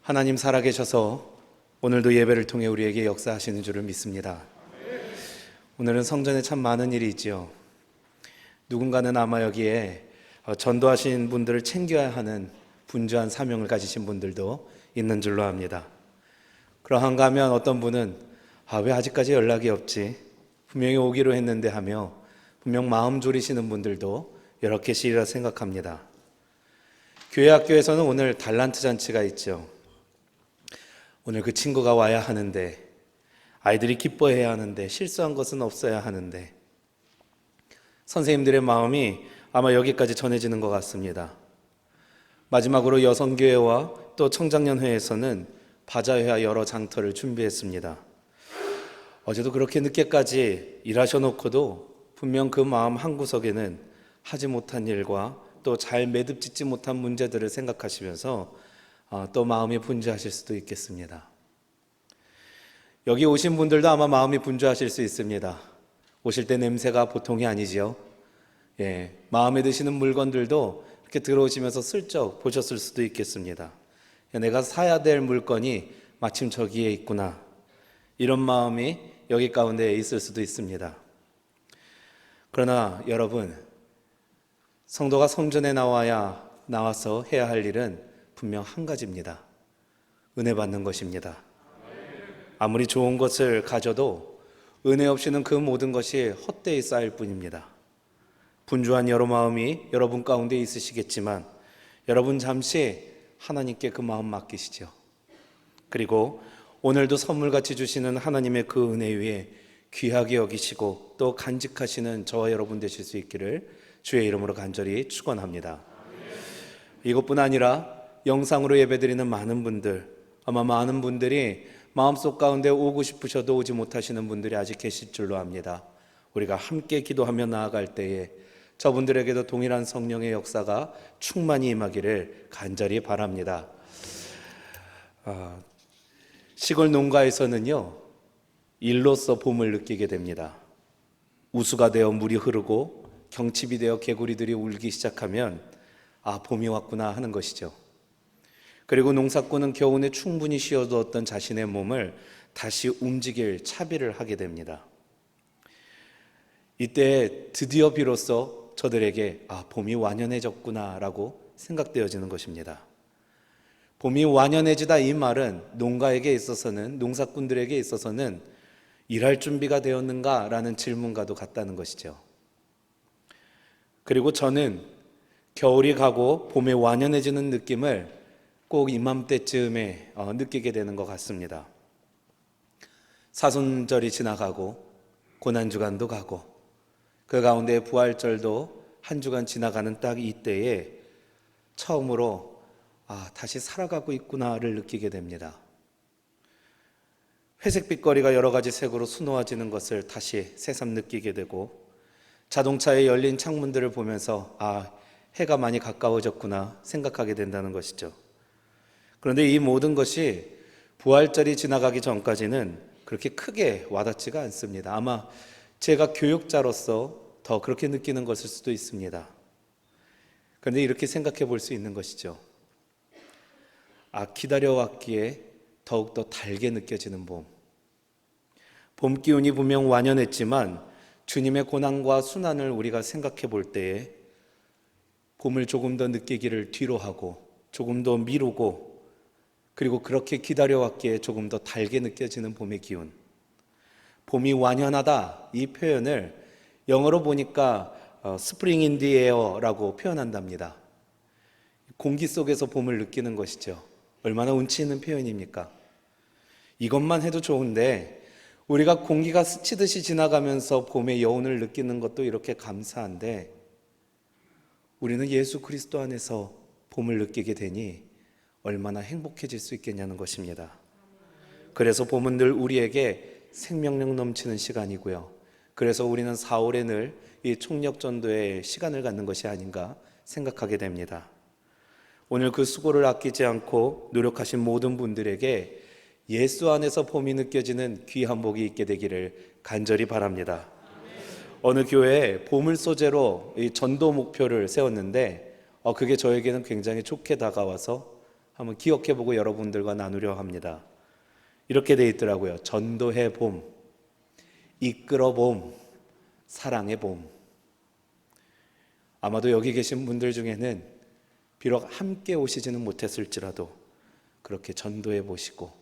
하나님 살아계셔서 오늘도 예배를 통해 우리에게 역사하시는 줄을 믿습니다. 오늘은 성전에 참 많은 일이 있지요. 누군가는 아마 여기에 전도하신 분들을 챙겨야 하는 분주한 사명을 가지신 분들도 있는 줄로 압니다. 그러한가 하면 어떤 분은 왜 아직까지 연락이 없지? 분명히 오기로 했는데 하며 분명 마음 졸이시는 분들도 여러 계시리라 생각합니다. 교회 학교에서는 오늘 달란트 잔치가 있죠. 오늘 그 친구가 와야 하는데, 아이들이 기뻐해야 하는데, 실수한 것은 없어야 하는데, 선생님들의 마음이 아마 여기까지 전해지는 것 같습니다. 마지막으로 여성교회와 또 청장년회에서는 바자회와 여러 장터를 준비했습니다. 어제도 그렇게 늦게까지 일하셔놓고도 분명 그 마음 한구석에는 하지 못한 일과 또 잘 매듭짓지 못한 문제들을 생각하시면서 또 마음이 분주하실 수도 있겠습니다. 여기 오신 분들도 아마 마음이 분주하실 수 있습니다. 오실 때 냄새가 보통이 아니지요. 마음에 드시는 물건들도 이렇게 들어오시면서 슬쩍 보셨을 수도 있겠습니다. 내가 사야 될 물건이 마침 저기에 있구나, 이런 마음이 여기 가운데 있을 수도 있습니다. 그러나 여러분, 성도가 성전에 나와서 해야 할 일은 분명 한 가지입니다. 은혜 받는 것입니다. 아무리 좋은 것을 가져도 은혜 없이는 그 모든 것이 헛되이 쌓일 뿐입니다. 분주한 여러 마음이 여러분 가운데 있으시겠지만 여러분 잠시 하나님께 그 마음 맡기시죠. 그리고 오늘도 선물같이 주시는 하나님의 그 은혜 위에 귀하게 여기시고 또 간직하시는 저와 여러분 되실 수 있기를 주의 이름으로 간절히 축원합니다. 이것뿐 아니라 영상으로 예배드리는 많은 분들, 아마 많은 분들이 마음속 가운데 오고 싶으셔도 오지 못하시는 분들이 아직 계실 줄로 압니다. 우리가 함께 기도하며 나아갈 때에 저분들에게도 동일한 성령의 역사가 충만히 임하기를 간절히 바랍니다. 시골 농가에서는요, 일로서 봄을 느끼게 됩니다. 우수가 되어 물이 흐르고 경칩이 되어 개구리들이 울기 시작하면 봄이 왔구나 하는 것이죠. 그리고 농사꾼은 겨우내 충분히 쉬어두었던 자신의 몸을 다시 움직일 차비를 하게 됩니다. 이때 드디어 비로소 저들에게 봄이 완연해졌구나 라고 생각되어지는 것입니다. 봄이 완연해지다, 이 말은 농가에게 있어서는, 농사꾼들에게 있어서는 일할 준비가 되었는가 라는 질문과도 같다는 것이죠. 그리고 저는 겨울이 가고 봄이 완연해지는 느낌을 꼭 이맘때쯤에 느끼게 되는 것 같습니다. 사순절이 지나가고 고난주간도 가고 그 가운데 부활절도 한 주간 지나가는 딱 이때에 처음으로 다시 살아가고 있구나를 느끼게 됩니다. 회색빛거리가 여러 가지 색으로 수놓아지는 것을 다시 새삼 느끼게 되고, 자동차의 열린 창문들을 보면서 해가 많이 가까워졌구나 생각하게 된다는 것이죠. 그런데 이 모든 것이 부활절이 지나가기 전까지는 그렇게 크게 와닿지가 않습니다. 아마 제가 교육자로서 더 그렇게 느끼는 것일 수도 있습니다. 그런데 이렇게 생각해 볼 수 있는 것이죠. 기다려왔기에 더욱더 달게 느껴지는 봄. 봄 기운이 분명 완연했지만 주님의 고난과 순환을 우리가 생각해 볼 때에 봄을 조금 더 느끼기를 뒤로 하고 조금 더 미루고, 그리고 그렇게 기다려왔기에 조금 더 달게 느껴지는 봄의 기운. 봄이 완연하다, 이 표현을 영어로 보니까 Spring in the air라고 표현한답니다. 공기 속에서 봄을 느끼는 것이죠. 얼마나 운치 있는 표현입니까? 이것만 해도 좋은데 우리가 공기가 스치듯이 지나가면서 봄의 여운을 느끼는 것도 이렇게 감사한데, 우리는 예수 그리스도 안에서 봄을 느끼게 되니 얼마나 행복해질 수 있겠냐는 것입니다. 그래서 봄은 늘 우리에게 생명력 넘치는 시간이고요. 그래서 우리는 4월에 늘 이 총력전도에 시간을 갖는 것이 아닌가 생각하게 됩니다. 오늘 그 수고를 아끼지 않고 노력하신 모든 분들에게 예수 안에서 봄이 느껴지는 귀한 복이 있게 되기를 간절히 바랍니다. 어느 교회에 봄을 소재로 이 전도 목표를 세웠는데 그게 저에게는 굉장히 좋게 다가와서 한번 기억해보고 여러분들과 나누려 합니다. 이렇게 돼 있더라고요. 전도의 봄, 이끌어 봄, 사랑의 봄. 아마도 여기 계신 분들 중에는 비록 함께 오시지는 못했을지라도 그렇게 전도해 보시고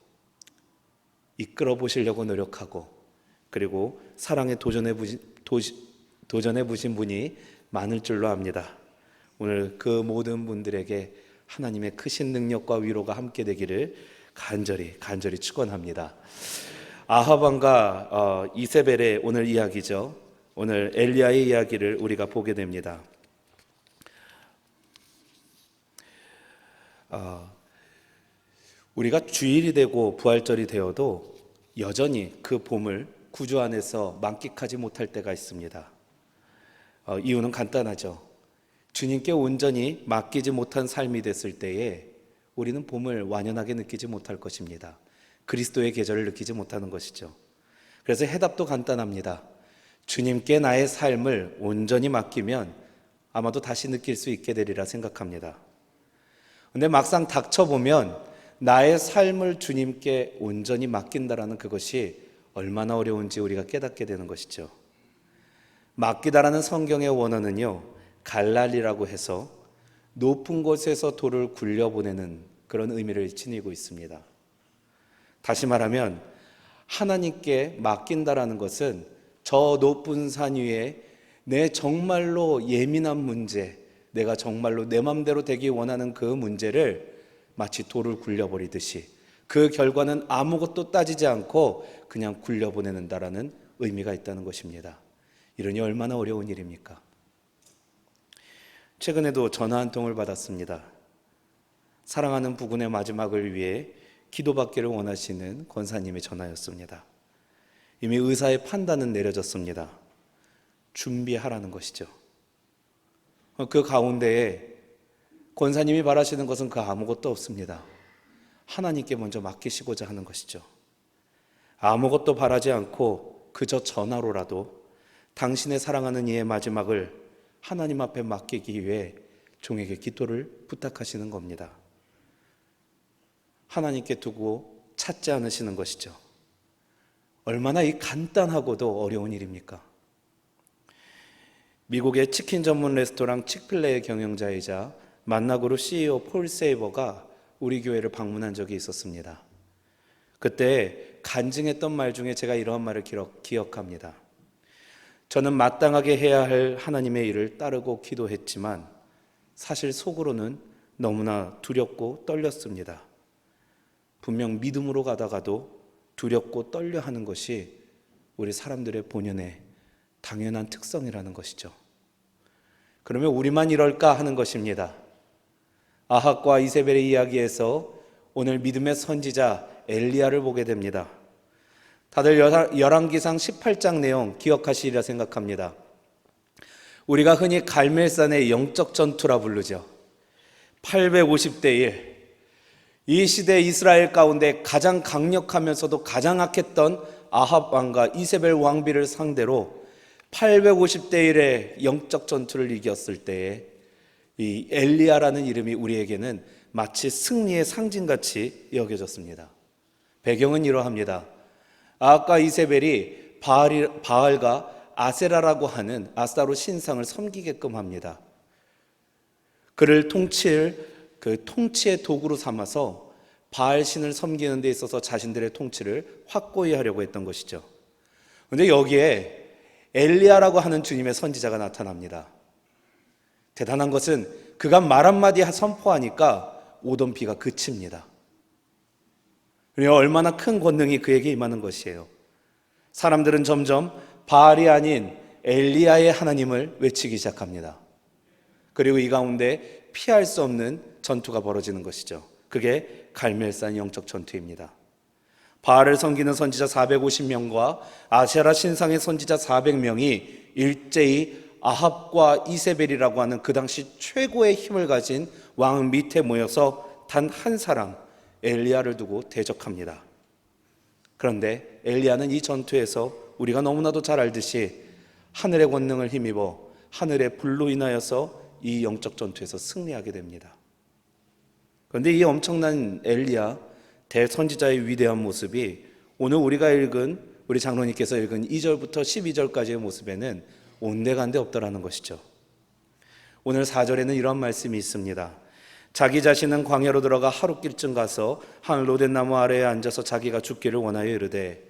이끌어 보시려고 노력하고 그리고 사랑에 도전해 보신 분이 많을 줄로 압니다. 오늘 그 모든 분들에게 하나님의 크신 능력과 위로가 함께 되기를 간절히 축원합니다. 아합 왕과 이세벨의 오늘 이야기죠. 오늘 엘리야의 이야기를 우리가 보게 됩니다. 우리가 주일이 되고 부활절이 되어도 여전히 그 봄을 구주 안에서 만끽하지 못할 때가 있습니다. 이유는 간단하죠. 주님께 온전히 맡기지 못한 삶이 됐을 때에 우리는 봄을 완연하게 느끼지 못할 것입니다. 그리스도의 계절을 느끼지 못하는 것이죠. 그래서 해답도 간단합니다. 주님께 나의 삶을 온전히 맡기면 아마도 다시 느낄 수 있게 되리라 생각합니다. 근데 막상 닥쳐보면 나의 삶을 주님께 온전히 맡긴다라는 그것이 얼마나 어려운지 우리가 깨닫게 되는 것이죠. 맡기다라는 성경의 원어는요, 갈랄이라고 해서 높은 곳에서 돌을 굴려보내는 그런 의미를 지니고 있습니다. 다시 말하면 하나님께 맡긴다라는 것은 저 높은 산 위에 내 정말로 예민한 문제, 내가 정말로 내 맘대로 되기 원하는 그 문제를 마치 돌을 굴려버리듯이 그 결과는 아무것도 따지지 않고 그냥 굴려보내는다라는 의미가 있다는 것입니다. 이러니 얼마나 어려운 일입니까? 최근에도 전화 한 통을 받았습니다. 사랑하는 부군의 마지막을 위해 기도받기를 원하시는 권사님의 전화였습니다. 이미 의사의 판단은 내려졌습니다. 준비하라는 것이죠. 그 가운데에 권사님이 바라시는 것은 그 아무것도 없습니다. 하나님께 먼저 맡기시고자 하는 것이죠. 아무것도 바라지 않고 그저 전화로라도 당신의 사랑하는 이의 마지막을 하나님 앞에 맡기기 위해 종에게 기도를 부탁하시는 겁니다. 하나님께 두고 찾지 않으시는 것이죠. 얼마나 이 간단하고도 어려운 일입니까? 미국의 치킨 전문 레스토랑 칙필레의 경영자이자 만나그룹 CEO 폴 세이버가 우리 교회를 방문한 적이 있었습니다. 그때 간증했던 말 중에 제가 이러한 말을 기억합니다. 저는 마땅하게 해야 할 하나님의 일을 따르고 기도했지만 사실 속으로는 너무나 두렵고 떨렸습니다. 분명 믿음으로 가다가도 두렵고 떨려 하는 것이 우리 사람들의 본연의 당연한 특성이라는 것이죠. 그러면 우리만 이럴까 하는 것입니다. 아합과 이세벨의 이야기에서 오늘 믿음의 선지자 엘리야를 보게 됩니다. 다들 열왕기상 18장 내용 기억하시리라 생각합니다. 우리가 흔히 갈멜산의 영적 전투라 부르죠. 850대 1. 이 시대 이스라엘 가운데 가장 강력하면서도 가장 악했던 아합 왕과 이세벨 왕비를 상대로 850대 1의 영적 전투를 이겼을 때에 이 엘리야라는 이름이 우리에게는 마치 승리의 상징같이 여겨졌습니다. 배경은 이러합니다. 아합과 이세벨이 바알과 아세라라고 하는 아스타로 신상을 섬기게끔 합니다. 그를 통치의 도구로 삼아서 바알 신을 섬기는 데 있어서 자신들의 통치를 확고히 하려고 했던 것이죠. 그런데 여기에 엘리야라고 하는 주님의 선지자가 나타납니다. 대단한 것은 그가 말 한마디 선포하니까 오던 비가 그칩니다. 얼마나 큰 권능이 그에게 임하는 것이에요. 사람들은 점점 바알이 아닌 엘리야의 하나님을 외치기 시작합니다. 그리고 이 가운데 피할 수 없는 전투가 벌어지는 것이죠. 그게 갈멜산 영적 전투입니다. 바알을 섬기는 선지자 450명과 아세라 신상의 선지자 400명이 일제히 아합과 이세벨이라고 하는 그 당시 최고의 힘을 가진 왕 밑에 모여서 단 한 사람 엘리야를 두고 대적합니다. 그런데 엘리야는 이 전투에서 우리가 너무나도 잘 알듯이 하늘의 권능을 힘입어 하늘의 불로 인하여서 이 영적 전투에서 승리하게 됩니다. 그런데 이 엄청난 엘리야 대선지자의 위대한 모습이 오늘 우리 장로님께서 읽은 2절부터 12절까지의 모습에는 온데간데 없더라는 것이죠. 오늘 4절에는 이런 말씀이 있습니다. 자기 자신은 광야로 들어가 하루길쯤 가서 한 로댓나무 아래에 앉아서 자기가 죽기를 원하여 이르되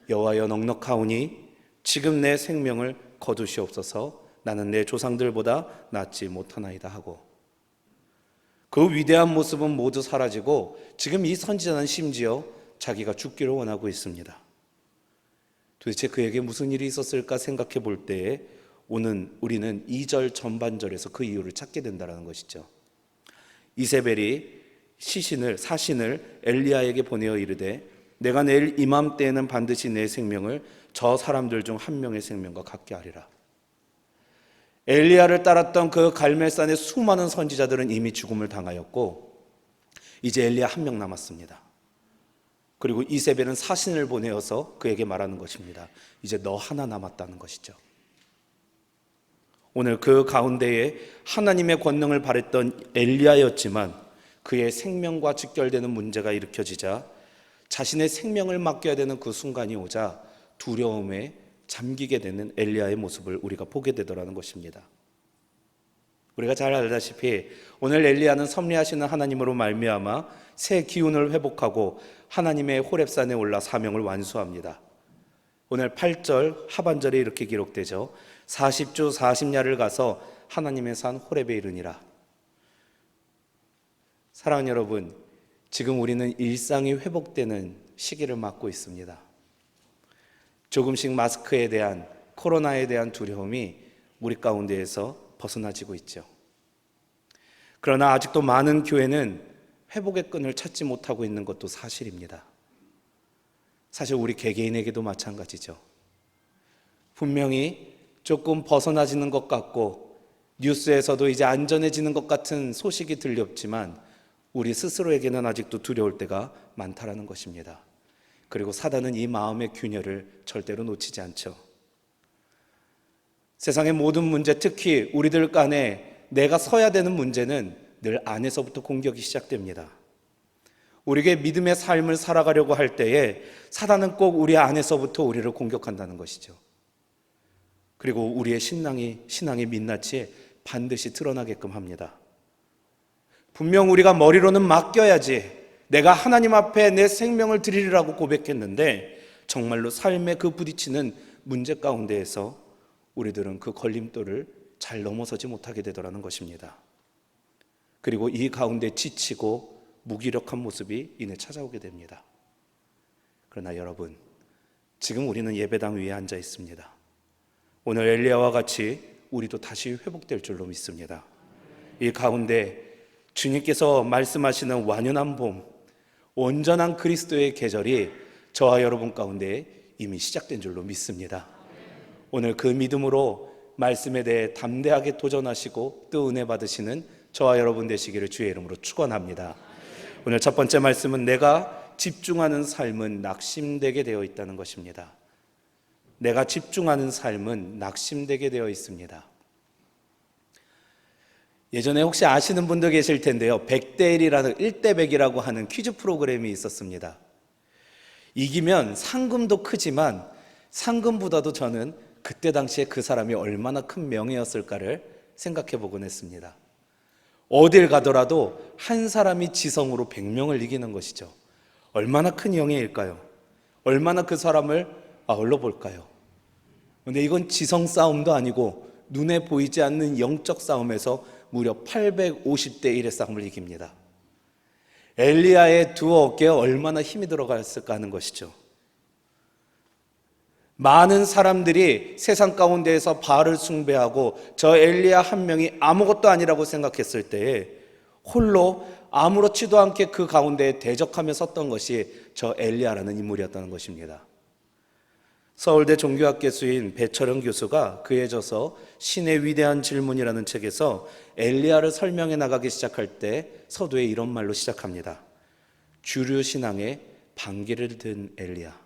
여호와여 넉넉하오니 지금 내 생명을 거두시옵소서. 나는 내 조상들보다 낫지 못하나이다 하고, 그 위대한 모습은 모두 사라지고 지금 이 선지자는 심지어 자기가 죽기를 원하고 있습니다. 도대체 그에게 무슨 일이 있었을까 생각해 볼 때에 오늘 우리는 2절 전반절에서 그 이유를 찾게 된다는 것이죠. 이세벨이 사신을 엘리야에게 보내어 이르되 내가 내일 이맘때에는 반드시 내 생명을 저 사람들 중 한 명의 생명과 같게 하리라. 엘리야를 따랐던 그 갈멜산의 수많은 선지자들은 이미 죽음을 당하였고 이제 엘리야 한 명 남았습니다. 그리고 이세벨은 사신을 보내어서 그에게 말하는 것입니다. 이제 너 하나 남았다는 것이죠. 오늘 그 가운데에 하나님의 권능을 발했던 엘리야였지만 그의 생명과 직결되는 문제가 일으켜지자 자신의 생명을 맡겨야 되는 그 순간이 오자 두려움에 잠기게 되는 엘리야의 모습을 우리가 보게 되더라는 것입니다. 우리가 잘 알다시피 오늘 엘리야는 섭리하시는 하나님으로 말미암아 새 기운을 회복하고 하나님의 호렙산에 올라 사명을 완수합니다. 오늘 8절 하반절에 이렇게 기록되죠. 40주 40야를 가서 하나님의 산 호렙에 이르니라. 사랑하는 여러분, 지금 우리는 일상이 회복되는 시기를 맞고 있습니다. 조금씩 마스크에 대한, 코로나에 대한 두려움이 우리 가운데에서 벗어나지고 있죠. 그러나 아직도 많은 교회는 회복의 끈을 찾지 못하고 있는 것도 사실입니다. 사실 우리 개개인에게도 마찬가지죠. 분명히 조금 벗어나지는 것 같고 뉴스에서도 이제 안전해지는 것 같은 소식이 들렸지만 우리 스스로에게는 아직도 두려울 때가 많다라는 것입니다. 그리고 사단은 이 마음의 균열을 절대로 놓치지 않죠. 세상의 모든 문제, 특히 우리들 간에 내가 서야 되는 문제는 늘 안에서부터 공격이 시작됩니다. 우리에게 믿음의 삶을 살아가려고 할 때에 사단은 꼭 우리 안에서부터 우리를 공격한다는 것이죠. 그리고 우리의 신앙의 민낯이 반드시 드러나게끔 합니다. 분명 우리가 머리로는 맡겨야지, 내가 하나님 앞에 내 생명을 드리리라고 고백했는데 정말로 삶의 그 부딪히는 문제 가운데에서 우리들은 그 걸림돌을 잘 넘어서지 못하게 되더라는 것입니다. 그리고 이 가운데 지치고 무기력한 모습이 이내 찾아오게 됩니다. 그러나 여러분, 지금 우리는 예배당 위에 앉아 있습니다. 오늘 엘리야와 같이 우리도 다시 회복될 줄로 믿습니다. 이 가운데 주님께서 말씀하시는 완연한 봄, 온전한 그리스도의 계절이 저와 여러분 가운데 이미 시작된 줄로 믿습니다. 오늘 그 믿음으로 말씀에 대해 담대하게 도전하시고 또 은혜 받으시는 저와 여러분 되시기를 주의 이름으로 축원합니다. 오늘 첫 번째 말씀은 내가 집중하는 삶은 낙심되게 되어 있다는 것입니다. 내가 집중하는 삶은 낙심되게 되어 있습니다. 예전에 혹시 아시는 분도 계실 텐데요, 100대 1이라고 하는 퀴즈 프로그램이 있었습니다. 이기면 상금도 크지만 상금보다도 저는 그때 당시에 그 사람이 얼마나 큰 명예였을까를 생각해 보곤 했습니다. 어딜 가더라도 한 사람이 지성으로 100명을 이기는 것이죠. 얼마나 큰 영예일까요? 얼마나 그 사람을 아울러 볼까요? 그런데 이건 지성 싸움도 아니고 눈에 보이지 않는 영적 싸움에서 무려 850대 1의 싸움을 이깁니다. 엘리야의 두 어깨에 얼마나 힘이 들어갔을까 하는 것이죠. 많은 사람들이 세상 가운데에서 바알을 숭배하고 저 엘리야 한 명이 아무것도 아니라고 생각했을 때에 홀로 아무렇지도 않게 그 가운데에 대적하며 섰던 것이 저 엘리야라는 인물이었다는 것입니다. 서울대 종교학 교수인 배철영 교수가 그에 져서 신의 위대한 질문이라는 책에서 엘리야를 설명해 나가기 시작할 때 서두에 이런 말로 시작합니다. 주류 신앙의 반기를 든 엘리야.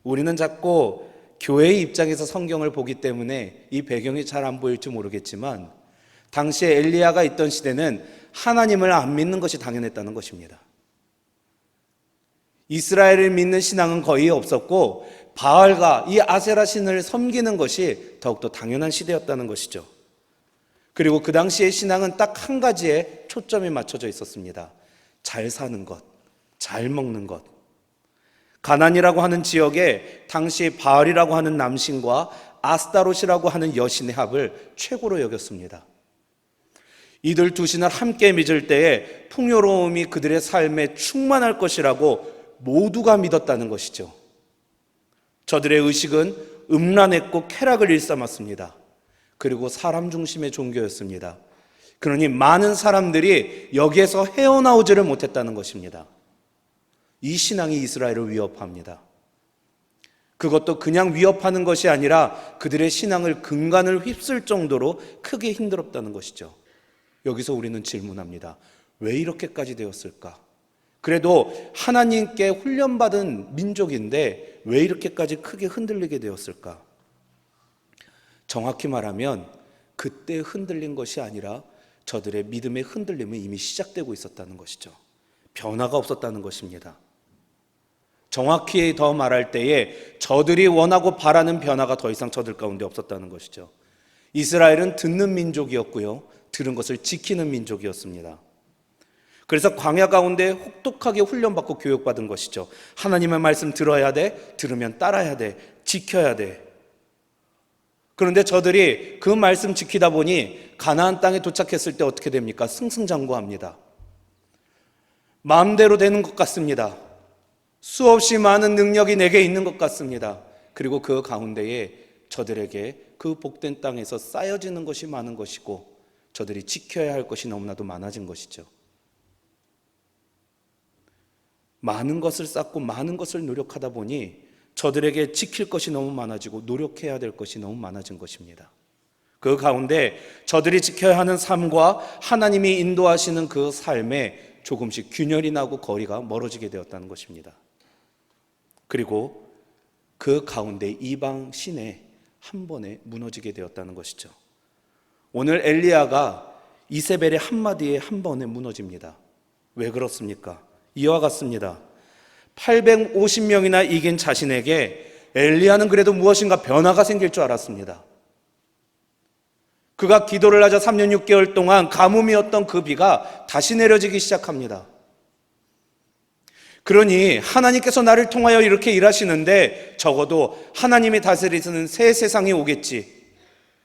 우리는 자꾸 교회의 입장에서 성경을 보기 때문에 이 배경이 잘 안 보일지 모르겠지만 당시에 엘리야가 있던 시대는 하나님을 안 믿는 것이 당연했다는 것입니다. 이스라엘을 믿는 신앙은 거의 없었고 바알과 이 아세라 신을 섬기는 것이 더욱더 당연한 시대였다는 것이죠. 그리고 그 당시의 신앙은 딱 한 가지에 초점이 맞춰져 있었습니다. 잘 사는 것, 잘 먹는 것. 가난이라고 하는 지역에 당시 바알이라고 하는 남신과 아스타롯이라고 하는 여신의 합을 최고로 여겼습니다. 이들 두 신을 함께 믿을 때에 풍요로움이 그들의 삶에 충만할 것이라고 모두가 믿었다는 것이죠. 저들의 의식은 음란했고 쾌락을 일삼았습니다. 그리고 사람 중심의 종교였습니다. 그러니 많은 사람들이 여기에서 헤어나오지를 못했다는 것입니다. 이 신앙이 이스라엘을 위협합니다. 그것도 그냥 위협하는 것이 아니라 그들의 신앙을 근간을 휩쓸 정도로 크게 힘들었다는 것이죠. 여기서 우리는 질문합니다. 왜 이렇게까지 되었을까? 그래도 하나님께 훈련받은 민족인데 왜 이렇게까지 크게 흔들리게 되었을까? 정확히 말하면 그때 흔들린 것이 아니라 저들의 믿음의 흔들림은 이미 시작되고 있었다는 것이죠. 변화가 없었다는 것입니다. 정확히 더 말할 때에 저들이 원하고 바라는 변화가 더 이상 저들 가운데 없었다는 것이죠. 이스라엘은 듣는 민족이었고요, 들은 것을 지키는 민족이었습니다. 그래서 광야 가운데 혹독하게 훈련받고 교육받은 것이죠. 하나님의 말씀 들어야 돼, 들으면 따라야 돼, 지켜야 돼. 그런데 저들이 그 말씀 지키다 보니 가나안 땅에 도착했을 때 어떻게 됩니까? 승승장구합니다. 마음대로 되는 것 같습니다. 수없이 많은 능력이 내게 있는 것 같습니다. 그리고 그 가운데에 저들에게 그 복된 땅에서 쌓여지는 것이 많은 것이고 저들이 지켜야 할 것이 너무나도 많아진 것이죠. 많은 것을 쌓고 많은 것을 노력하다 보니 저들에게 지킬 것이 너무 많아지고 노력해야 될 것이 너무 많아진 것입니다. 그 가운데 저들이 지켜야 하는 삶과 하나님이 인도하시는 그 삶에 조금씩 균열이 나고 거리가 멀어지게 되었다는 것입니다. 그리고 그 가운데 이방 신에 한 번에 무너지게 되었다는 것이죠. 오늘 엘리야가 이세벨의 한마디에 한 번에 무너집니다. 왜 그렇습니까? 이와 같습니다. 850명이나 이긴 자신에게 엘리야는 그래도 무엇인가 변화가 생길 줄 알았습니다. 그가 기도를 하자 3년 6개월 동안 가뭄이었던 그 비가 다시 내려지기 시작합니다. 그러니 하나님께서 나를 통하여 이렇게 일하시는데 적어도 하나님이 다스리시는 새 세상이 오겠지.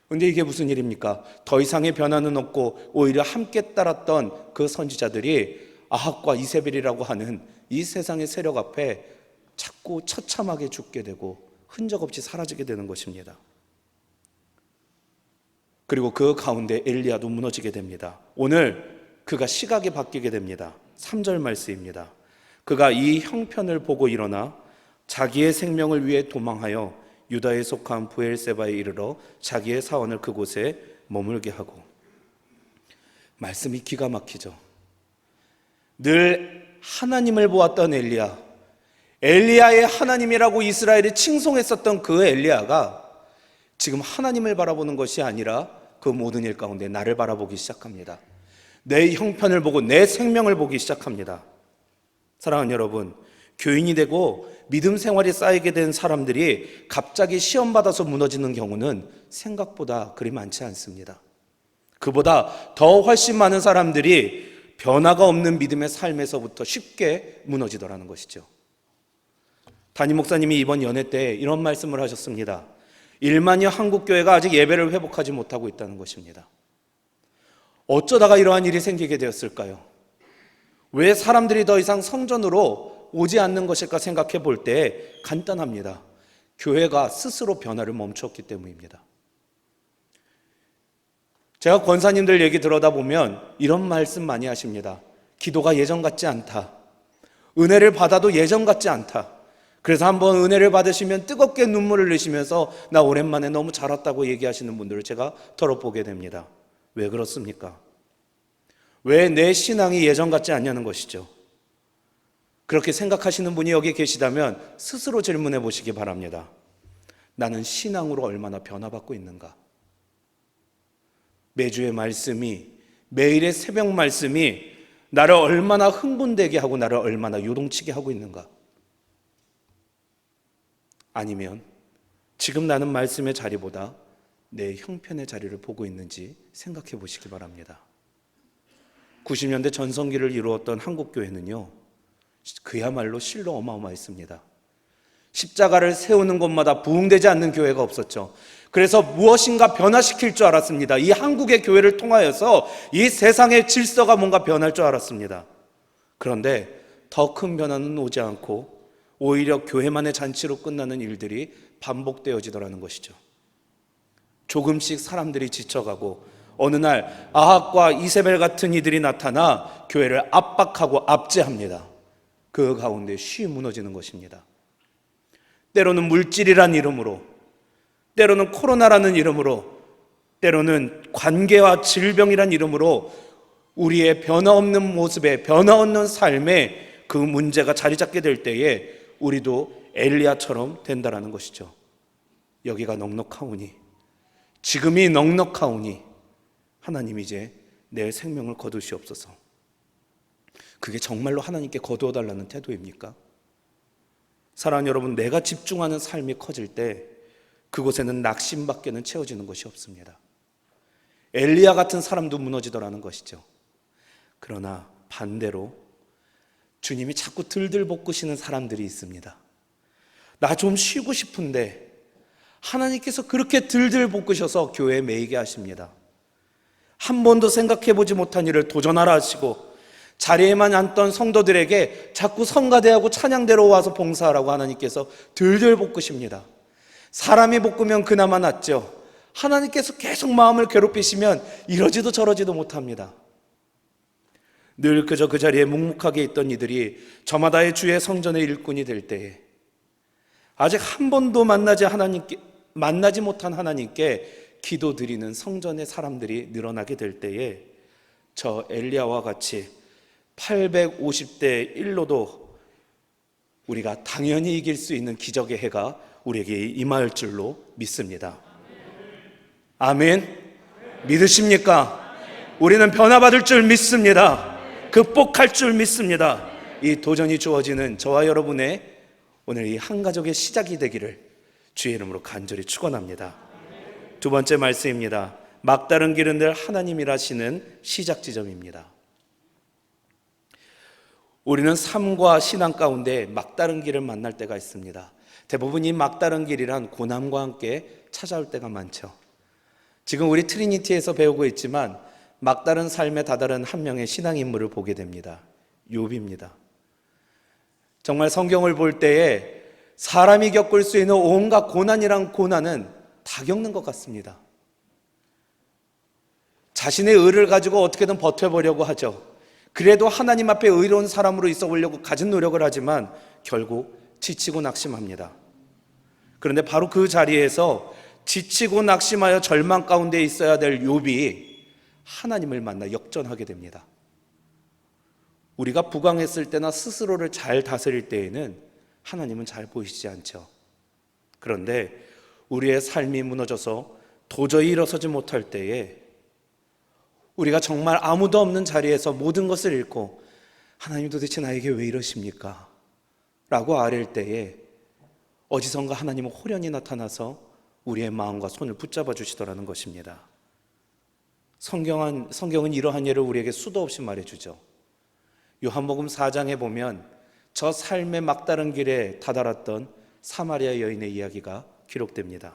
그런데 이게 무슨 일입니까? 더 이상의 변화는 없고 오히려 함께 따랐던 그 선지자들이 아합과 이세벨이라고 하는 이 세상의 세력 앞에 자꾸 처참하게 죽게 되고 흔적 없이 사라지게 되는 것입니다. 그리고 그 가운데 엘리야도 무너지게 됩니다. 오늘 그가 시각이 바뀌게 됩니다. 3절 말씀입니다. 그가 이 형편을 보고 일어나 자기의 생명을 위해 도망하여 유다에 속한 브엘세바에 이르러 자기의 사원을 그곳에 머물게 하고. 말씀이 기가 막히죠. 늘 하나님을 보았던 엘리야의 하나님이라고 이스라엘이 칭송했었던 그 엘리야가 지금 하나님을 바라보는 것이 아니라 그 모든 일 가운데 나를 바라보기 시작합니다. 내 형편을 보고 내 생명을 보기 시작합니다. 사랑하는 여러분, 교인이 되고 믿음 생활이 쌓이게 된 사람들이 갑자기 시험받아서 무너지는 경우는 생각보다 그리 많지 않습니다. 그보다 더 훨씬 많은 사람들이 변화가 없는 믿음의 삶에서부터 쉽게 무너지더라는 것이죠. 담임 목사님이 이번 연회 때 이런 말씀을 하셨습니다. 1만여 한국교회가 아직 예배를 회복하지 못하고 있다는 것입니다. 어쩌다가 이러한 일이 생기게 되었을까요? 왜 사람들이 더 이상 성전으로 오지 않는 것일까 생각해 볼 때 간단합니다. 교회가 스스로 변화를 멈췄기 때문입니다. 제가 권사님들 얘기 들어다 보면 이런 말씀 많이 하십니다. 기도가 예전 같지 않다. 은혜를 받아도 예전 같지 않다. 그래서 한번 은혜를 받으시면 뜨겁게 눈물을 흘리시면서 나 오랜만에 너무 자랐다고 얘기하시는 분들을 제가 털어보게 됩니다. 왜 그렇습니까? 왜 내 신앙이 예전 같지 않냐는 것이죠. 그렇게 생각하시는 분이 여기 계시다면 스스로 질문해 보시기 바랍니다. 나는 신앙으로 얼마나 변화받고 있는가? 매주의 말씀이, 매일의 새벽 말씀이 나를 얼마나 흥분되게 하고 나를 얼마나 요동치게 하고 있는가? 아니면 지금 나는 말씀의 자리보다 내 형편의 자리를 보고 있는지 생각해 보시기 바랍니다. 90년대 전성기를 이루었던 한국교회는요, 그야말로 실로 어마어마했습니다. 십자가를 세우는 곳마다 부흥되지 않는 교회가 없었죠. 그래서 무엇인가 변화시킬 줄 알았습니다. 이 한국의 교회를 통하여서 이 세상의 질서가 뭔가 변할 줄 알았습니다. 그런데 더 큰 변화는 오지 않고 오히려 교회만의 잔치로 끝나는 일들이 반복되어지더라는 것이죠. 조금씩 사람들이 지쳐가고 어느 날 아합과 이세벨 같은 이들이 나타나 교회를 압박하고 압제합니다. 그 가운데 쉬이 무너지는 것입니다. 때로는 물질이란 이름으로, 때로는 코로나라는 이름으로, 때로는 관계와 질병이란 이름으로 우리의 변화없는 모습에, 변화없는 삶에 그 문제가 자리 잡게 될 때에 우리도 엘리야처럼 된다라는 것이죠. 여기가 넉넉하오니, 지금이 넉넉하오니 하나님 이제 내 생명을 거두시옵소서. 그게 정말로 하나님께 거두어 달라는 태도입니까? 사랑하는 여러분, 내가 집중하는 삶이 커질 때 그곳에는 낙심밖에는 채워지는 것이 없습니다. 엘리야 같은 사람도 무너지더라는 것이죠. 그러나 반대로 주님이 자꾸 들들 볶으시는 사람들이 있습니다. 나 좀 쉬고 싶은데 하나님께서 그렇게 들들 볶으셔서 교회에 매이게 하십니다. 한 번도 생각해 보지 못한 일을 도전하라 하시고 자리에만 앉던 성도들에게 자꾸 성가대하고 찬양대로 와서 봉사하라고 하나님께서 들들 볶으십니다. 사람이 볶으면 그나마 낫죠. 하나님께서 계속 마음을 괴롭히시면 이러지도 저러지도 못합니다. 늘 그저 그 자리에 묵묵하게 있던 이들이 저마다의 주의 성전의 일꾼이 될 때에 아직 한 번도 만나지 못한 하나님께 기도드리는 성전의 사람들이 늘어나게 될 때에 저 엘리야와 같이 850대 1로도 우리가 당연히 이길 수 있는 기적의 해가 우리에게 임할 줄로 믿습니다. 아멘. 믿으십니까? 우리는 변화받을 줄 믿습니다. 극복할 줄 믿습니다. 이 도전이 주어지는 저와 여러분의 오늘 이 한 가족의 시작이 되기를 주의 이름으로 간절히 축원합니다. 두 번째 말씀입니다. 막다른 길은 늘 하나님이라시는 시작 지점입니다. 우리는 삶과 신앙 가운데 막다른 길을 만날 때가 있습니다. 대부분 이 막다른 길이란 고난과 함께 찾아올 때가 많죠. 지금 우리 트리니티에서 배우고 있지만 막다른 삶에 다다른 한 명의 신앙 인물을 보게 됩니다. 욥입니다. 정말 성경을 볼 때에 사람이 겪을 수 있는 온갖 고난이란 고난은 다 겪는 것 같습니다. 자신의 의를 가지고 어떻게든 버텨보려고 하죠. 그래도 하나님 앞에 의로운 사람으로 있어 보려고 가진 노력을 하지만 결국 지치고 낙심합니다. 그런데 바로 그 자리에서 지치고 낙심하여 절망 가운데 있어야 될 욥이 하나님을 만나 역전하게 됩니다. 우리가 부강했을 때나 스스로를 잘 다스릴 때에는 하나님은 잘 보이시지 않죠. 그런데 우리의 삶이 무너져서 도저히 일어서지 못할 때에 우리가 정말 아무도 없는 자리에서 모든 것을 잃고 하나님 도대체 나에게 왜 이러십니까? 라고 아랠 때에 어디선가 하나님은 호련히 나타나서 우리의 마음과 손을 붙잡아 주시더라는 것입니다. 성경은 이러한 예를 우리에게 수도 없이 말해주죠. 요한복음 4장에 보면 저 삶의 막다른 길에 다다랐던 사마리아 여인의 이야기가 기록됩니다.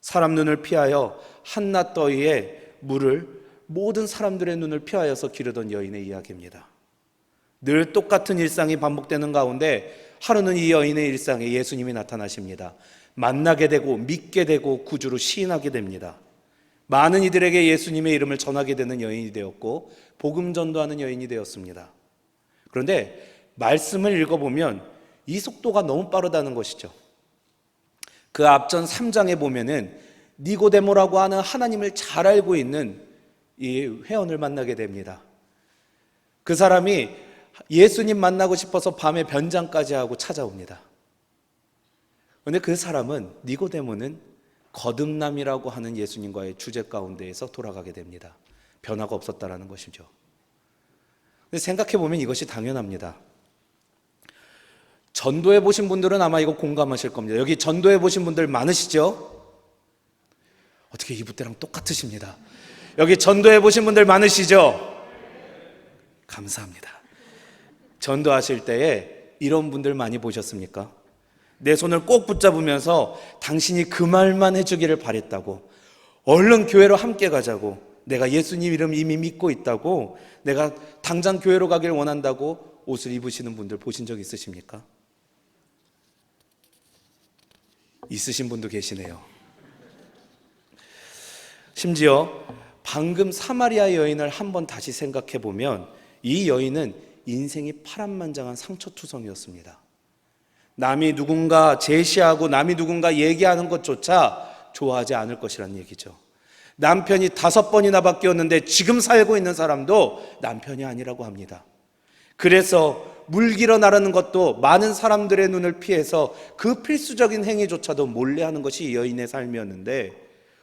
사람 눈을 피하여 한낮 더위에 물을 모든 사람들의 눈을 피하여서 기르던 여인의 이야기입니다. 늘 똑같은 일상이 반복되는 가운데 하루는 이 여인의 일상에 예수님이 나타나십니다. 만나게 되고 믿게 되고 구주로 시인하게 됩니다. 많은 이들에게 예수님의 이름을 전하게 되는 여인이 되었고 복음 전도하는 여인이 되었습니다. 그런데 말씀을 읽어보면 이 속도가 너무 빠르다는 것이죠. 그 앞전 3장에 보면은 니고데모라고 하는 하나님을 잘 알고 있는 이 회원을 만나게 됩니다. 그 사람이 예수님 만나고 싶어서 밤에 변장까지 하고 찾아옵니다. 그런데 그 사람은, 니고데모는 거듭남이라고 하는 예수님과의 주제 가운데에서 돌아가게 됩니다. 변화가 없었다라는 것이죠. 근데 생각해 보면 이것이 당연합니다. 전도해 보신 분들은 아마 이거 공감하실 겁니다. 여기 전도해 보신 분들 많으시죠? 어떻게 이부 때랑 똑같으십니다. 여기 전도해 보신 분들 많으시죠? 감사합니다. 전도하실 때에 이런 분들 많이 보셨습니까? 내 손을 꼭 붙잡으면서 당신이 그 말만 해주기를 바랬다고, 얼른 교회로 함께 가자고, 내가 예수님 이름 이미 믿고 있다고, 내가 당장 교회로 가길 원한다고 옷을 입으시는 분들 보신 적 있으십니까? 있으신 분도 계시네요. 심지어 방금 사마리아 여인을 한번 다시 생각해 보면 이 여인은 인생이 파란만장한 상처투성이었습니다. 남이 누군가 제시하고 남이 누군가 얘기하는 것조차 좋아하지 않을 것이란 얘기죠. 남편이 5번이나 바뀌었는데 지금 살고 있는 사람도 남편이 아니라고 합니다. 그래서 물길어 나르는 것도 많은 사람들의 눈을 피해서 그 필수적인 행위조차도 몰래하는 것이 이 여인의 삶이었는데,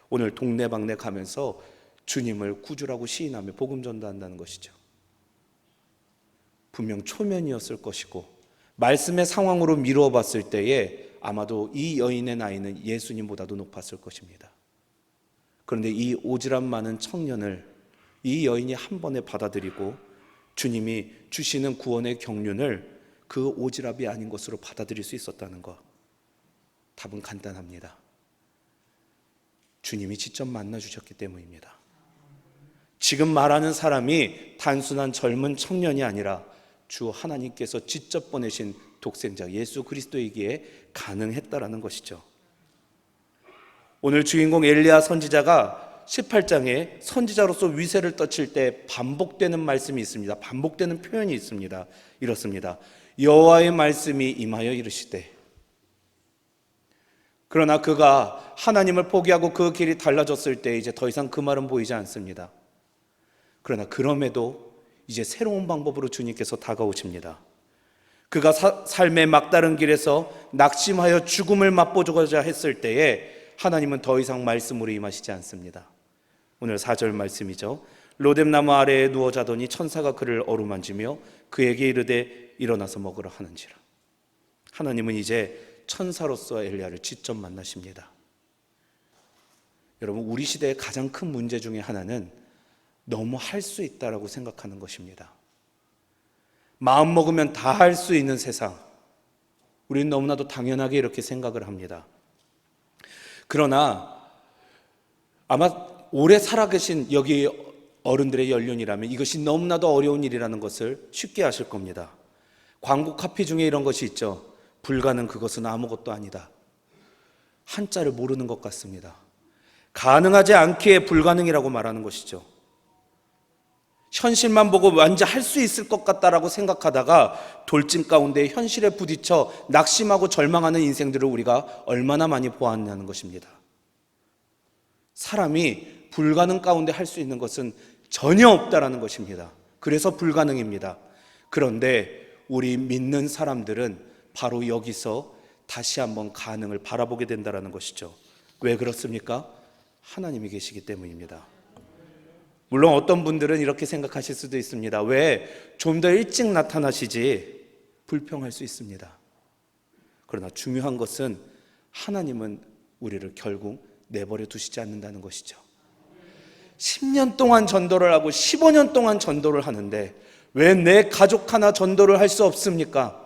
오늘 동네방네 가면서 주님을 구주라고 시인하며 복음 전도한다는 것이죠. 분명 초면이었을 것이고 말씀의 상황으로 미루어 봤을 때에 아마도 이 여인의 나이는 예수님보다도 높았을 것입니다. 그런데 이 오지랖 많은 청년을 이 여인이 한 번에 받아들이고 주님이 주시는 구원의 경륜을 그 오지랖이 아닌 것으로 받아들일 수 있었다는 것, 답은 간단합니다. 주님이 직접 만나주셨기 때문입니다. 지금 말하는 사람이 단순한 젊은 청년이 아니라 주 하나님께서 직접 보내신 독생자 예수 그리스도이기에 가능했다라는 것이죠. 오늘 주인공 엘리야 선지자가 18장에 선지자로서 위세를 떨칠 때 반복되는 말씀이 있습니다. 반복되는 표현이 있습니다. 이렇습니다. 여호와의 말씀이 임하여 이르시되. 그러나 그가 하나님을 포기하고 그 길이 달라졌을 때 이제 더 이상 그 말은 보이지 않습니다. 그러나 그럼에도 이제 새로운 방법으로 주님께서 다가오십니다. 그가 삶의 막다른 길에서 낙심하여 죽음을 맛보고자 했을 때에 하나님은 더 이상 말씀으로 임하시지 않습니다. 오늘 4절 말씀이죠. 로뎀나무 아래에 누워 자더니 천사가 그를 어루만지며 그에게 이르되 일어나서 먹으라 하는지라. 하나님은 이제 천사로서 엘리야를 직접 만나십니다. 여러분, 우리 시대의 가장 큰 문제 중에 하나는 너무 할 수 있다라고 생각하는 것입니다. 마음 먹으면 다 할 수 있는 세상, 우리는 너무나도 당연하게 이렇게 생각을 합니다. 그러나 아마 오래 살아계신 여기 어른들의 연륜이라면 이것이 너무나도 어려운 일이라는 것을 쉽게 아실 겁니다. 광고 카피 중에 이런 것이 있죠. 불가능 그것은 아무것도 아니다. 한자를 모르는 것 같습니다. 가능하지 않기에 불가능이라고 말하는 것이죠. 현실만 보고 완전 할 수 있을 것 같다라고 생각하다가 돌짐 가운데 현실에 부딪혀 낙심하고 절망하는 인생들을 우리가 얼마나 많이 보았냐는 것입니다. 사람이 불가능 가운데 할 수 있는 것은 전혀 없다라는 것입니다. 그래서 불가능입니다. 그런데 우리 믿는 사람들은 바로 여기서 다시 한번 가능을 바라보게 된다는 것이죠. 왜 그렇습니까? 하나님이 계시기 때문입니다. 물론 어떤 분들은 이렇게 생각하실 수도 있습니다. 왜 좀 더 일찍 나타나시지? 불평할 수 있습니다. 그러나 중요한 것은 하나님은 우리를 결국 내버려 두시지 않는다는 것이죠. 10년 동안 전도를 하고 15년 동안 전도를 하는데 왜 내 가족 하나 전도를 할 수 없습니까?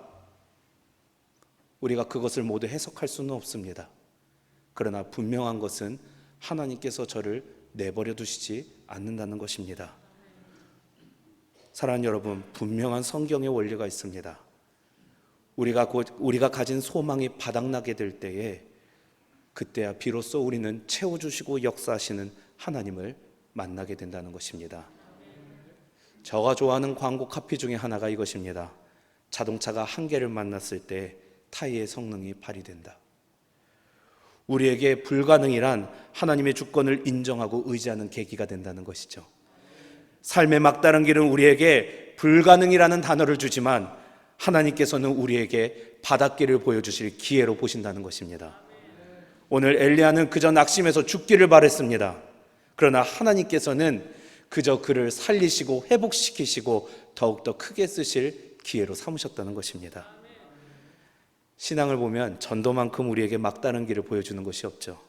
우리가 그것을 모두 해석할 수는 없습니다. 그러나 분명한 것은 하나님께서 저를 내버려 두시지 않는다는 것입니다. 사랑하는 여러분, 분명한 성경의 원리가 있습니다. 우리가 가진 소망이 바닥나게 될 때에 그때야 비로소 우리는 채워주시고 역사하시는 하나님을 만나게 된다는 것입니다. 저가 좋아하는 광고 카피 중에 하나가 이것입니다. 자동차가 한계를 만났을 때 타이의 성능이 발휘된다. 우리에게 불가능이란 하나님의 주권을 인정하고 의지하는 계기가 된다는 것이죠. 삶의 막다른 길은 우리에게 불가능이라는 단어를 주지만 하나님께서는 우리에게 바닷길을 보여주실 기회로 보신다는 것입니다. 오늘 엘리야는 그저 낙심해서 죽기를 바랬습니다. 그러나 하나님께서는 그저 그를 살리시고 회복시키시고 더욱더 크게 쓰실 기회로 삼으셨다는 것입니다. 신앙을 보면 전도만큼 우리에게 막다른 길을 보여주는 것이 없죠.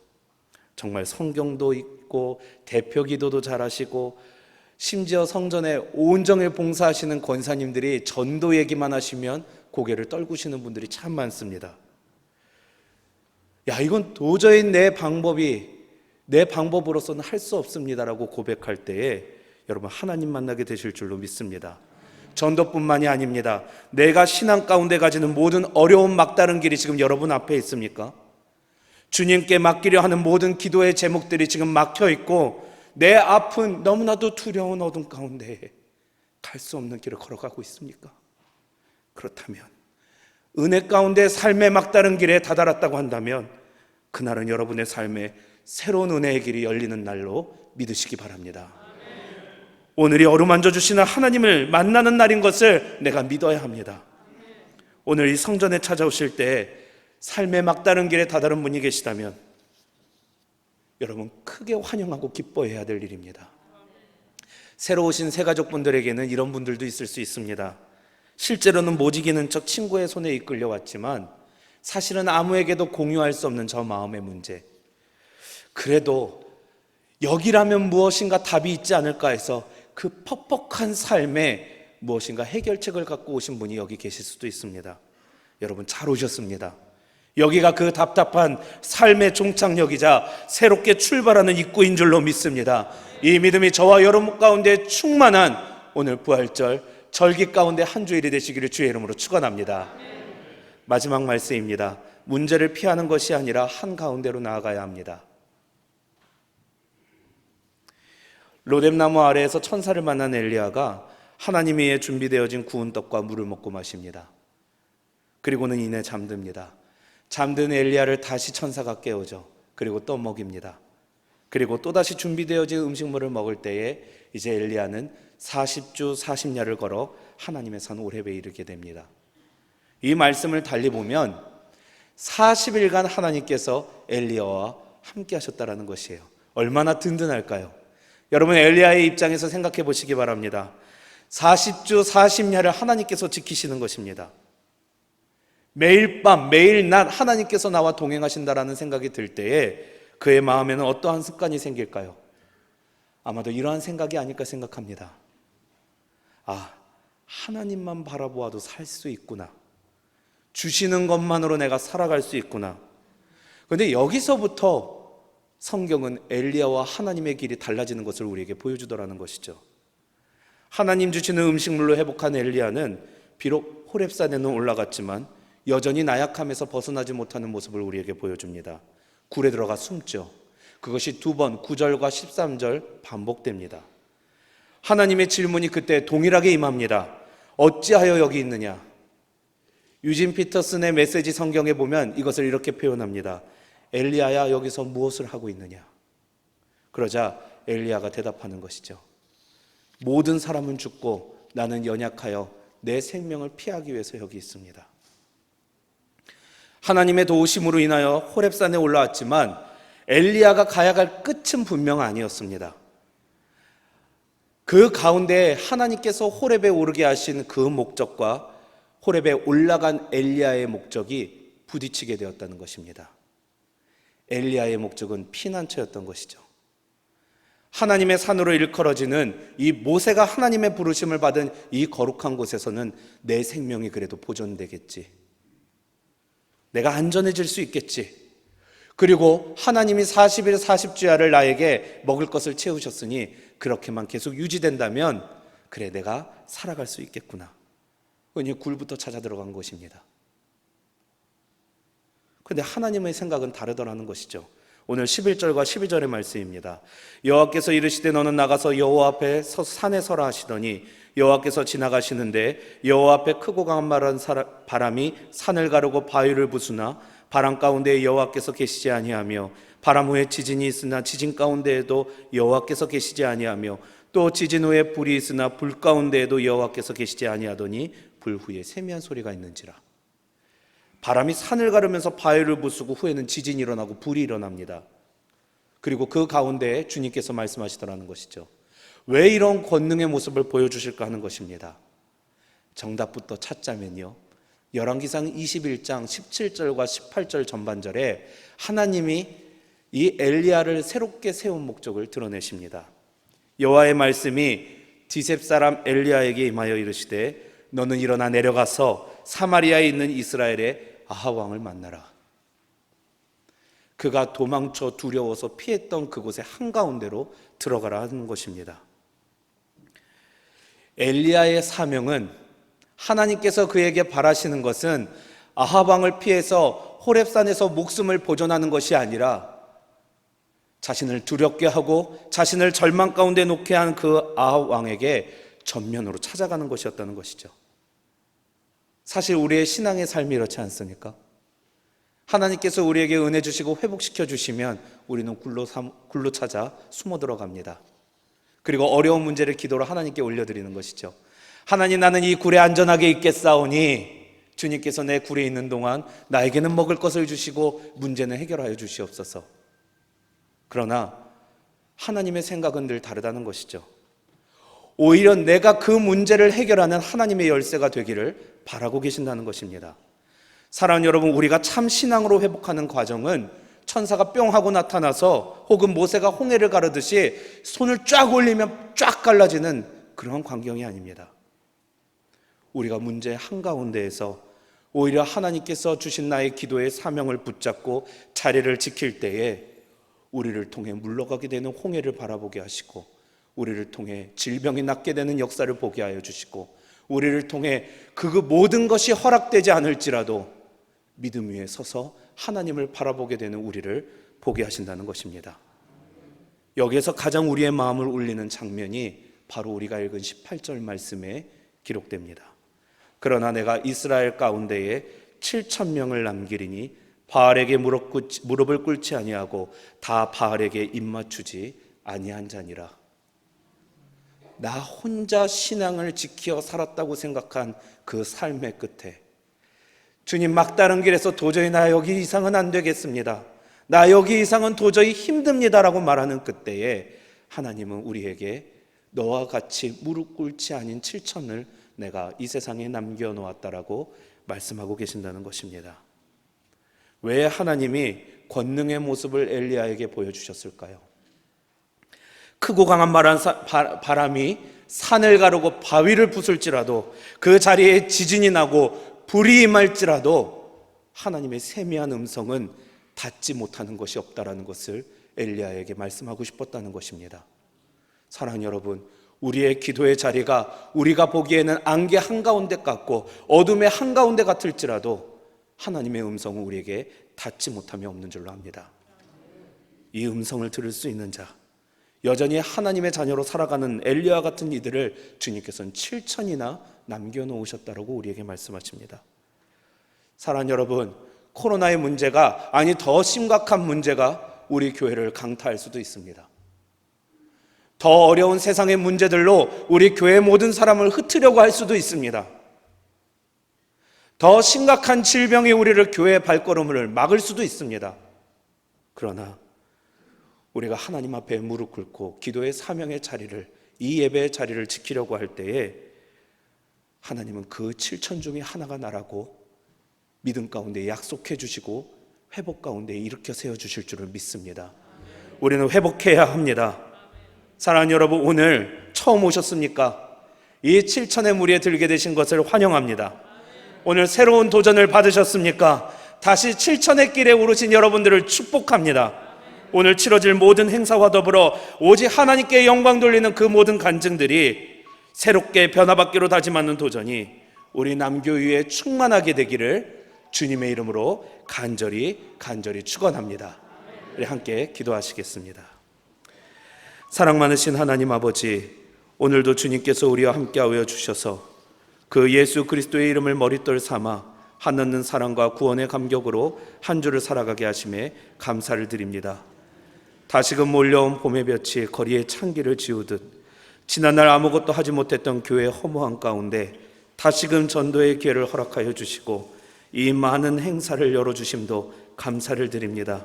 정말 성경도 읽고 대표 기도도 잘하시고 심지어 성전에 온종일 봉사하시는 권사님들이 전도 얘기만 하시면 고개를 떨구시는 분들이 참 많습니다. 야, 이건 도저히 내 방법으로서는 할 수 없습니다라고 고백할 때에 여러분 하나님 만나게 되실 줄로 믿습니다. 전도뿐만이 아닙니다. 내가 신앙 가운데 가지는 모든 어려운 막다른 길이 지금 여러분 앞에 있습니까? 주님께 맡기려 하는 모든 기도의 제목들이 지금 막혀 있고 내 앞은 너무나도 두려운 어둠 가운데 갈 수 없는 길을 걸어가고 있습니까? 그렇다면 은혜 가운데 삶의 막다른 길에 다다랐다고 한다면 그날은 여러분의 삶에 새로운 은혜의 길이 열리는 날로 믿으시기 바랍니다. 오늘이 어루만져 주시는 하나님을 만나는 날인 것을 내가 믿어야 합니다. 오늘 이 성전에 찾아오실 때 삶의 막다른 길에 다다른 분이 계시다면 여러분 크게 환영하고 기뻐해야 될 일입니다. 새로 오신 새가족분들에게는 이런 분들도 있을 수 있습니다. 실제로는 못 이기는 척 친구의 손에 이끌려 왔지만 사실은 아무에게도 공유할 수 없는 저 마음의 문제, 그래도 여기라면 무엇인가 답이 있지 않을까 해서 그 퍽퍽한 삶에 무엇인가 해결책을 갖고 오신 분이 여기 계실 수도 있습니다. 여러분 잘 오셨습니다. 여기가 그 답답한 삶의 종착역이자 새롭게 출발하는 입구인 줄로 믿습니다. 이 믿음이 저와 여러분 가운데 충만한 오늘 부활절 절기 가운데 한 주일이 되시기를 주의 이름으로 축원합니다. 마지막 말씀입니다. 문제를 피하는 것이 아니라 한가운데로 나아가야 합니다. 로뎀나무 아래에서 천사를 만난 엘리야가 하나님에 의해 준비되어진 구운 떡과 물을 먹고 마십니다. 그리고는 이내 잠듭니다. 잠든 엘리야를 다시 천사가 깨우죠. 그리고 또 먹입니다. 그리고 또다시 준비되어진 음식물을 먹을 때에 이제 엘리야는 40주 40야를 걸어 하나님의 산 오렙에 이르게 됩니다. 이 말씀을 달리 보면 40일간 하나님께서 엘리야와 함께 하셨다는 것이에요. 얼마나 든든할까요? 여러분 엘리야의 입장에서 생각해 보시기 바랍니다. 40주 40야를 하나님께서 지키시는 것입니다. 매일 밤 매일 낮 하나님께서 나와 동행하신다라는 생각이 들 때에 그의 마음에는 어떠한 습관이 생길까요? 아마도 이러한 생각이 아닐까 생각합니다. 아, 하나님만 바라보아도 살 수 있구나. 주시는 것만으로 내가 살아갈 수 있구나. 그런데 여기서부터 성경은 엘리야와 하나님의 길이 달라지는 것을 우리에게 보여주더라는 것이죠. 하나님 주시는 음식물로 회복한 엘리야는 비록 호렙산에는 올라갔지만 여전히 나약함에서 벗어나지 못하는 모습을 우리에게 보여줍니다. 굴에 들어가 숨죠. 그것이 2번 9절과 13절 반복됩니다. 하나님의 질문이 그때 동일하게 임합니다. 어찌하여 여기 있느냐? 유진 피터슨의 메시지 성경에 보면 이것을 이렇게 표현합니다. 엘리야야 여기서 무엇을 하고 있느냐? 그러자 엘리야가 대답하는 것이죠. 모든 사람은 죽고 나는 연약하여 내 생명을 피하기 위해서 여기 있습니다. 하나님의 도우심으로 인하여 호렙산에 올라왔지만 엘리야가 가야 갈 끝은 분명 아니었습니다. 그 가운데 하나님께서 호렙에 오르게 하신 그 목적과 호렙에 올라간 엘리야의 목적이 부딪히게 되었다는 것입니다. 엘리야의 목적은 피난처였던 것이죠. 하나님의 산으로 일컬어지는 이 모세가 하나님의 부르심을 받은 이 거룩한 곳에서는 내 생명이 그래도 보존되겠지. 내가 안전해질 수 있겠지. 그리고 하나님이 40일 40주야를 나에게 먹을 것을 채우셨으니 그렇게만 계속 유지된다면 그래 내가 살아갈 수 있겠구나. 그니 굴부터 찾아 들어간 것입니다. 그런데 하나님의 생각은 다르더라는 것이죠. 오늘 11절과 12절의 말씀입니다. 여호와께서 이르시되 너는 나가서 여호와 앞에 산에 서라 하시더니 여호와께서 지나가시는데 여호와 앞에 크고 강한 바람이 산을 가르고 바위를 부수나 바람 가운데 여호와께서 계시지 아니하며 바람 후에 지진이 있으나 지진 가운데에도 여호와께서 계시지 아니하며 또 지진 후에 불이 있으나 불 가운데에도 여호와께서 계시지 아니하더니 불 후에 세미한 소리가 있는지라. 바람이 산을 가르면서 바위를 부수고 후에는 지진이 일어나고 불이 일어납니다. 그리고 그 가운데에 주님께서 말씀하시더라는 것이죠. 왜 이런 권능의 모습을 보여주실까 하는 것입니다. 정답부터 찾자면요, 열왕기상 21장 17절과 18절 전반절에 하나님이 이 엘리야를 새롭게 세운 목적을 드러내십니다. 여호와의 말씀이 디셉 사람 엘리야에게 임하여 이르시되 너는 일어나 내려가서 사마리아에 있는 이스라엘의 아합 왕을 만나라. 그가 도망쳐 두려워서 피했던 그곳의 한가운데로 들어가라 하는 것입니다. 엘리야의 사명은, 하나님께서 그에게 바라시는 것은 아합 왕을 피해서 호렙산에서 목숨을 보존하는 것이 아니라 자신을 두렵게 하고 자신을 절망 가운데 놓게 한 그 아합 왕에게 전면으로 찾아가는 것이었다는 것이죠. 사실 우리의 신앙의 삶이 이렇지 않습니까? 하나님께서 우리에게 은혜 주시고 회복시켜 주시면 우리는 굴로 찾아 숨어 들어갑니다. 그리고 어려운 문제를 기도로 하나님께 올려드리는 것이죠. 하나님, 나는 이 굴에 안전하게 있겠사오니 주님께서 내 굴에 있는 동안 나에게는 먹을 것을 주시고 문제는 해결하여 주시옵소서. 그러나 하나님의 생각은 늘 다르다는 것이죠. 오히려 내가 그 문제를 해결하는 하나님의 열쇠가 되기를 바라고 계신다는 것입니다. 사랑하는 여러분, 우리가 참 신앙으로 회복하는 과정은 천사가 뿅 하고 나타나서 혹은 모세가 홍해를 가르듯이 손을 쫙 올리면 쫙 갈라지는 그러한 광경이 아닙니다. 우리가 문제의 한가운데에서 오히려 하나님께서 주신 나의 기도의 사명을 붙잡고 자리를 지킬 때에 우리를 통해 물러가게 되는 홍해를 바라보게 하시고, 우리를 통해 질병이 낫게 되는 역사를 보게 하여 주시고, 우리를 통해 그 모든 것이 허락되지 않을지라도 믿음 위에 서서 하나님을 바라보게 되는 우리를 보게 하신다는 것입니다. 여기에서 가장 우리의 마음을 울리는 장면이 바로 우리가 읽은 18절 말씀에 기록됩니다. 그러나 내가 이스라엘 가운데에 7,000명을 남기리니 바알에게 무릎을 꿇지 아니하고 다 바알에게 입맞추지 아니한 자니라. 나 혼자 신앙을 지켜 살았다고 생각한 그 삶의 끝에 주님, 막다른 길에서 도저히 나 여기 이상은 안 되겠습니다, 나 여기 이상은 도저히 힘듭니다라고 말하는 그때에 하나님은 우리에게 너와 같이 무릎 꿇지 아닌 7천을 내가 이 세상에 남겨놓았다라고 말씀하고 계신다는 것입니다. 왜 하나님이 권능의 모습을 엘리야에게 보여주셨을까요? 크고 강한 바람이 산을 가르고 바위를 부술지라도, 그 자리에 지진이 나고 불이 임할지라도 하나님의 세미한 음성은 닿지 못하는 것이 없다라는 것을 엘리야에게 말씀하고 싶었다는 것입니다. 사랑하는 여러분, 우리의 기도의 자리가 우리가 보기에는 안개 한가운데 같고 어둠의 한가운데 같을지라도 하나님의 음성은 우리에게 닿지 못함이 없는 줄로 압니다. 이 음성을 들을 수 있는 자, 여전히 하나님의 자녀로 살아가는 엘리야 같은 이들을 주님께서는 7천이나 남겨놓으셨다고 우리에게 말씀하십니다. 사랑하는 여러분, 코로나의 문제가, 아니 더 심각한 문제가 우리 교회를 강타할 수도 있습니다. 더 어려운 세상의 문제들로 우리 교회 모든 사람을 흩으려고 할 수도 있습니다. 더 심각한 질병이 우리를 교회의 발걸음을 막을 수도 있습니다. 그러나 우리가 하나님 앞에 무릎 꿇고 기도의 사명의 자리를, 이 예배의 자리를 지키려고 할 때에 하나님은 그 7천 중에 하나가 나라고 믿음 가운데 약속해 주시고 회복 가운데 일으켜 세워주실 줄을 믿습니다. 우리는 회복해야 합니다. 사랑하는 여러분, 오늘 처음 오셨습니까? 이 7천의 무리에 들게 되신 것을 환영합니다. 오늘 새로운 도전을 받으셨습니까? 다시 7천의 길에 오르신 여러분들을 축복합니다. 오늘 치러질 모든 행사와 더불어 오직 하나님께 영광 돌리는 그 모든 간증들이 새롭게 변화받기로 다짐하는 도전이 우리 남교회에 충만하게 되기를 주님의 이름으로 간절히 축원합니다. 우리 함께 기도하시겠습니다. 사랑 많으신 하나님 아버지, 오늘도 주님께서 우리와 함께하여 주셔서 그 예수 그리스도의 이름을 머릿돌 삼아 한없는 사랑과 구원의 감격으로 한 주를 살아가게 하심에 감사를 드립니다. 다시금 몰려온 봄의 볕이 거리에 찬기를 지우듯 지난날 아무것도 하지 못했던 교회의 허무한 가운데 다시금 전도의 기회를 허락하여 주시고 이 많은 행사를 열어주심도 감사를 드립니다.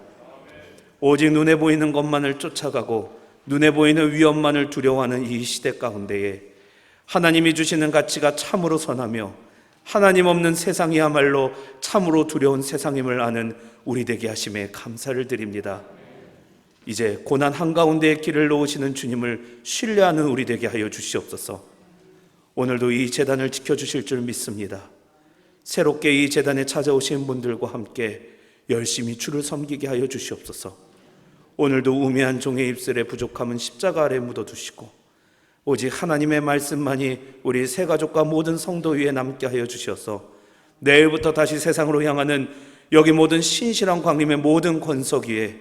오직 눈에 보이는 것만을 쫓아가고 눈에 보이는 위험만을 두려워하는 이 시대 가운데에 하나님이 주시는 가치가 참으로 선하며 하나님 없는 세상이야말로 참으로 두려운 세상임을 아는 우리 되게 하심에 감사를 드립니다. 이제 고난 한가운데에 길을 놓으시는 주님을 신뢰하는 우리 되게 하여 주시옵소서. 오늘도 이 제단을 지켜주실 줄 믿습니다. 새롭게 이 제단에 찾아오신 분들과 함께 열심히 주를 섬기게 하여 주시옵소서. 오늘도 우매한 종의 입술에 부족함은 십자가 아래 묻어두시고 오직 하나님의 말씀만이 우리 새 가족과 모든 성도 위에 남게 하여 주셔서 내일부터 다시 세상으로 향하는 여기 모든 신실한 광림의 모든 권석 위에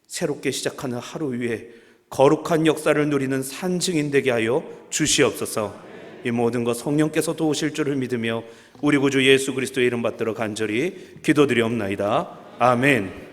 새롭게 시작하는 하루 위에 거룩한 역사를 누리는 산증인 되게 하여 주시옵소서. 이 모든 것 성령께서 도우실 줄을 믿으며 우리 구주 예수 그리스도의 이름 받들어 간절히 기도드리옵나이다. 아멘.